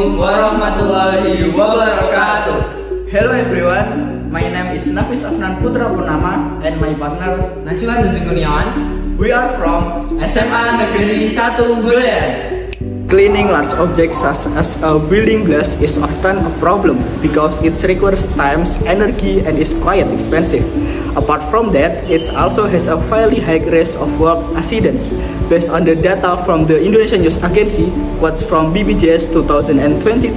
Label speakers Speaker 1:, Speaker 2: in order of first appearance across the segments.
Speaker 1: Assalamualaikum warahmatullahi wabarakatuh.
Speaker 2: Hello everyone, my name is Nafis Afnan Putra Purnama and my partner
Speaker 1: Nasiwan Dudung Kurniawan.
Speaker 2: We are from
Speaker 1: SMA Negeri 1 Buleleng.
Speaker 2: Cleaning large objects such as a building glass is often a problem because it requires time, energy, and is quite expensive. Apart from that, it also has a fairly high risk of work accidents. Based on the data from the Indonesian News Agency, quotes from BPJS 2022,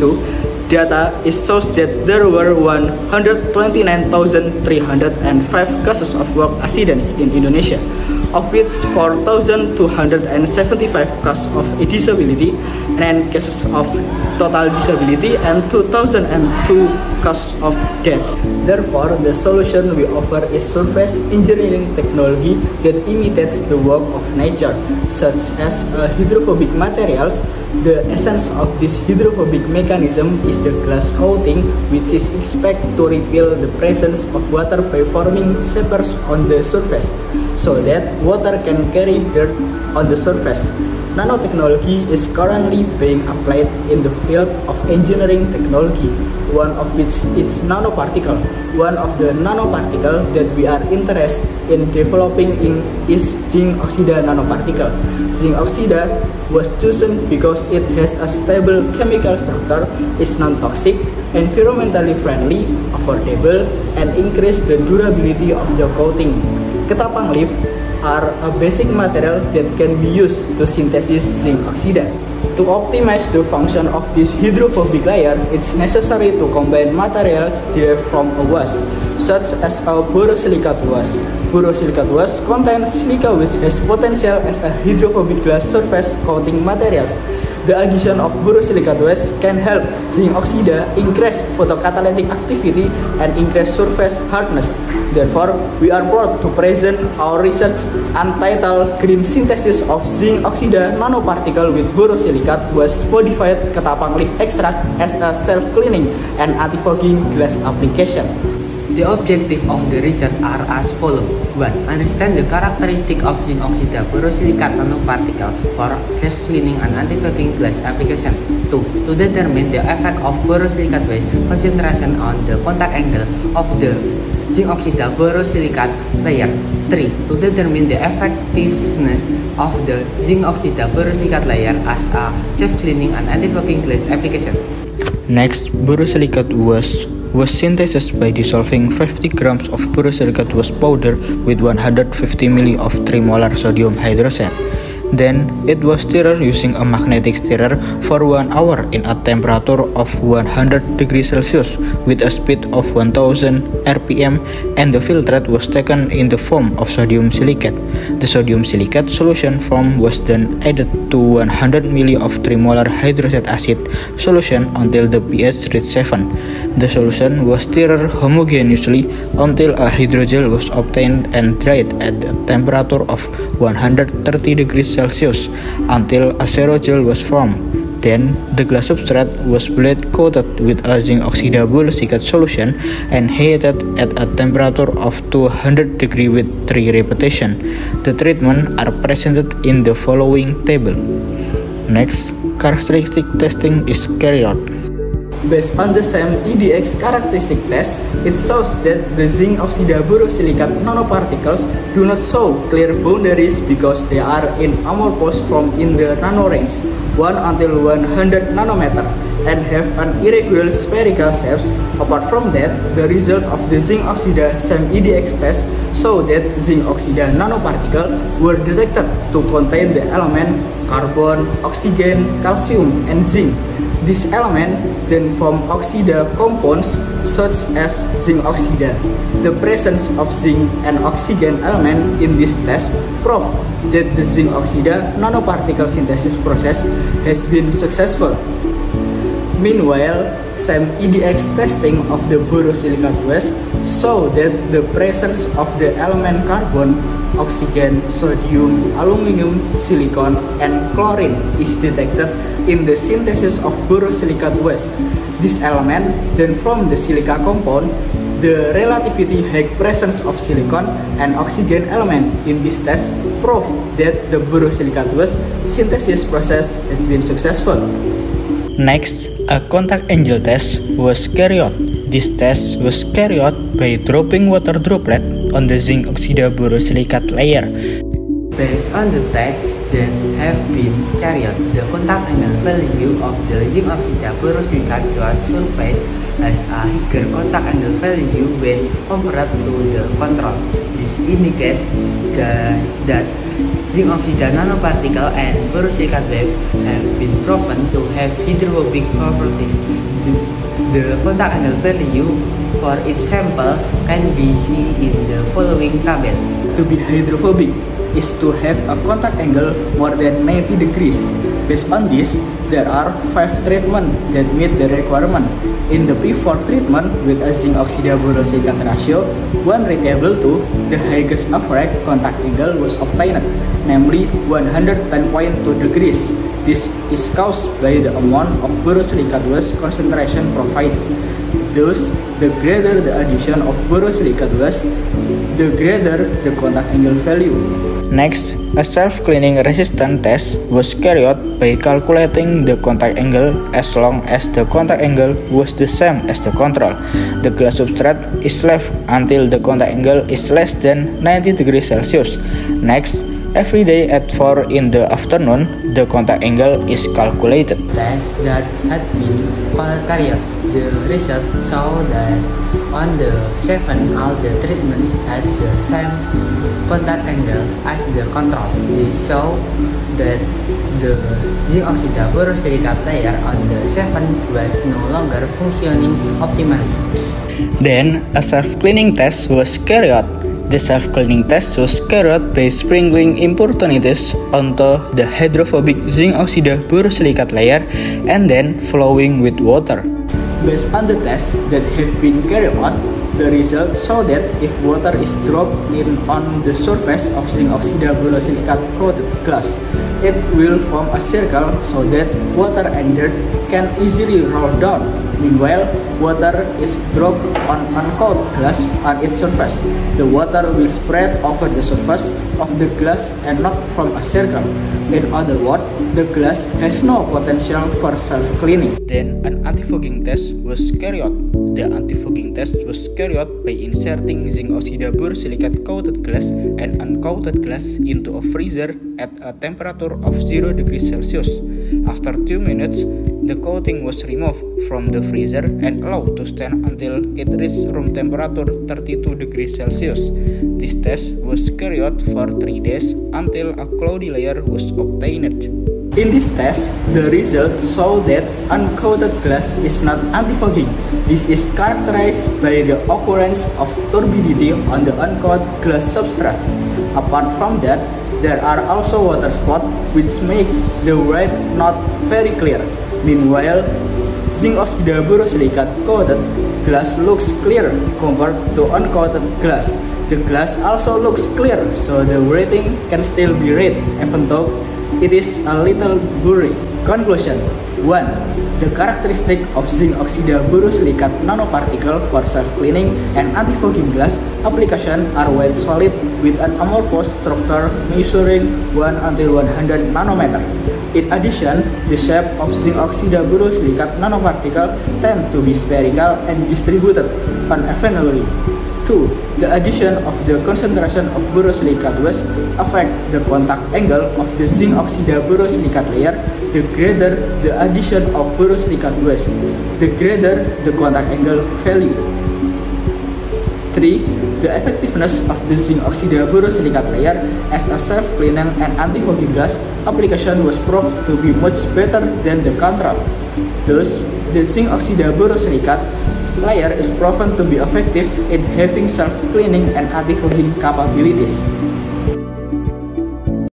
Speaker 2: data shows that there were 129,305 cases of work accidents in Indonesia, of which 4,275 cases of disability and cases of total disability and 2,002 cases of death. Therefore, the solution we offer is surface engineering technology that imitates the work of nature, such as hydrophobic materials. The essence of this hydrophobic mechanism is the glass coating, which is expected to repel the presence of water by forming seepage on the surface, so that water can carry dirt on the surface. Nanotechnology is currently being applied in the field of engineering technology, one of which is nanoparticle. One of the nanoparticle that we are interested in developing is zinc oxide nanoparticle. Zinc oxide was chosen because it has a stable chemical structure, is non-toxic, environmentally friendly, affordable, and increase the durability of the coating. Ketapang leaf are a basic material that can be used to synthesize zinc oxide. To optimize the function of this hydrophobic layer, it's necessary to combine materials derived from a wash, such as a borosilicate wash. Borosilicate wash contains silica which has potential as a hydrophobic glass surface coating materials. The addition of borosilicate wash can help zinc oxide increase photocatalytic activity and increase surface hardness. Therefore, we are proud to present our research entitled Green Synthesis of Zinc Oxide Nanoparticle with Borosilicate wash Modified Ketapang Leaf Extract as a self-cleaning and anti-fogging glass application.
Speaker 1: The objective of the research are as follows. 1. Understand the characteristic of zinc oxide borosilicate nanoparticle for self-cleaning and anti-fogging glass application. 2. To determine the effect of borosilicate waste concentration on the contact angle of the zinc oxide borosilicate layer. 3. To determine the effectiveness of the zinc oxide borosilicate layer as a self-cleaning and anti-fogging glass application.
Speaker 2: Next, borosilicate wash was synthesized by dissolving 50 grams of borosilicate wash powder with 150 ml of 3 molar sodium hydroxide. Then, it was stirred using a magnetic stirrer for 1 hour in a temperature of 100 degrees Celsius with a speed of 1000 rpm, and the filtrate was taken in the form of sodium silicate. The sodium silicate solution form was then added to 100 ml of 3 molar hydroxide acid solution until the pH reached 7. The solution was stirred homogeneously until a hydrogel was obtained and dried at a temperature of 130 degrees Celsius until a aerogel was formed. Then, the glass substrate was blade coated with a zinc oxide borosilicate solution and heated at a temperature of 200 degrees with 3 repetitions. The treatment are presented in the following table. Next, characteristic testing is carried out. Based on the same EDX characteristic test, it shows that the zinc oxide borosilicate nanoparticles do not show clear boundaries because they are in amorphous form in the nano range 1 until 100 nanometer and have an irregular spherical shapes. Apart from that, the result of the zinc oxide SAM EDX test show that zinc oxide nanoparticles were detected to contain the element carbon, oxygen, calcium, and zinc. These elements then form oxide compounds such as zinc oxide. The presence of zinc and oxygen element in this test prove that the zinc oxide nanoparticle synthesis process has been successful. Meanwhile, SAM EDX testing of the borosilicate waste show that the presence of the element carbon, oxygen, sodium, aluminum, silicon, and chlorine is detected in the synthesis of borosilicate waste. This element then form the silica compound. The relatively high presence of silicon and oxygen element in this test prove that the borosilicate waste synthesis process has been successful. Next, a contact angle test was carried out. This test was carried out by dropping water droplet on the zinc oxide borosilicate layer.
Speaker 1: Based on the tests that have been carried, the contact angle value of the zinc oxide borosilicate throughout surface has a higher contact angle value when compared to the control. This indicates that zinc oxide nanoparticle and borosilicate wave have been proven to have hydrophobic properties. The contact angle value for each sample can be seen in the following table.
Speaker 3: To be hydrophobic is to have a contact angle more than 90 degrees. Based on this, there are 5 treatments that meet the requirement. In the P4 treatment with a zinc oxide borosilicate ratio 1:2, the highest average contact angle was obtained, namely 110.2 degrees. This is caused by the amount of borosilicate waste concentration provided. Thus, the greater the addition of borosilicate waste, the greater the contact angle value.
Speaker 2: Next, a self-cleaning resistance test was carried out by calculating the contact angle as long as the contact angle was the same as the control. The glass substrate is left until the contact angle is less than 90 degrees Celsius. Next, every day at 4 in the afternoon, the contact angle is calculated.
Speaker 1: Tests that had been carried, the result show that on the 7 all the treatment had the same contact angle as the control. This show that the zinc oxide borosilicate layer on the 7 was no longer functioning optimally.
Speaker 2: Then, a self-cleaning test was carried out. The self-cleaning test was carried out by sprinkling impurities onto the hydrophobic zinc oxide borosilicate layer and then flowing with water.
Speaker 3: Based on the tests that have been carried out, the results show that if water is dropped in on the surface of zinc oxide borosilicate coated glass, it will form a circle so that water and dirt can easily roll down. Meanwhile, water is dropped on uncoated glass on its surface. The water will spread over the surface of the glass and not form a circle. In other words, the glass has no potential for self-cleaning.
Speaker 2: Then an antifogging test was carried out. The antifogging test was carried out by inserting zinc oxide borosilicate coated glass and uncoated glass into a freezer at a temperature of 0 degrees Celsius. After 2 minutes, the coating was removed from the freezer and allowed to stand until it reached room temperature 32 degrees Celsius. This test was carried out for 3 days until a cloudy layer was obtained.
Speaker 3: In this test, the results show that uncoated glass is not antifogging. This is characterized by the occurrence of turbidity on the uncoated glass substrate. Apart from that, there are also water spots which make the white not very clear. Meanwhile, zinc oxide borosilicate coated glass looks clear compared to uncoated glass. The glass also looks clear, so the rating can still be read even though it is a little blurry. Conclusion 1. The characteristic of zinc oxide borosilicate nanoparticle for self-cleaning and antifogging glass application are white solid with an amorphous structure measuring 1 until 100 nanometer. In addition, the shape of zinc oxide borosilicate nanoparticle tend to be spherical and distributed unevenly. 2. The addition of the concentration of borosilicate waste affect the contact angle of the zinc oxide borosilicate layer. The greater the addition of borosilicate waste, the greater the contact angle value. 3. The effectiveness of the zinc oxide borosilicate layer as a self-cleaning and antifogging glass application was proved to be much better than the control. Thus, the zinc oxide borosilicate layer is proven to be effective in having self-cleaning and antifogging capabilities.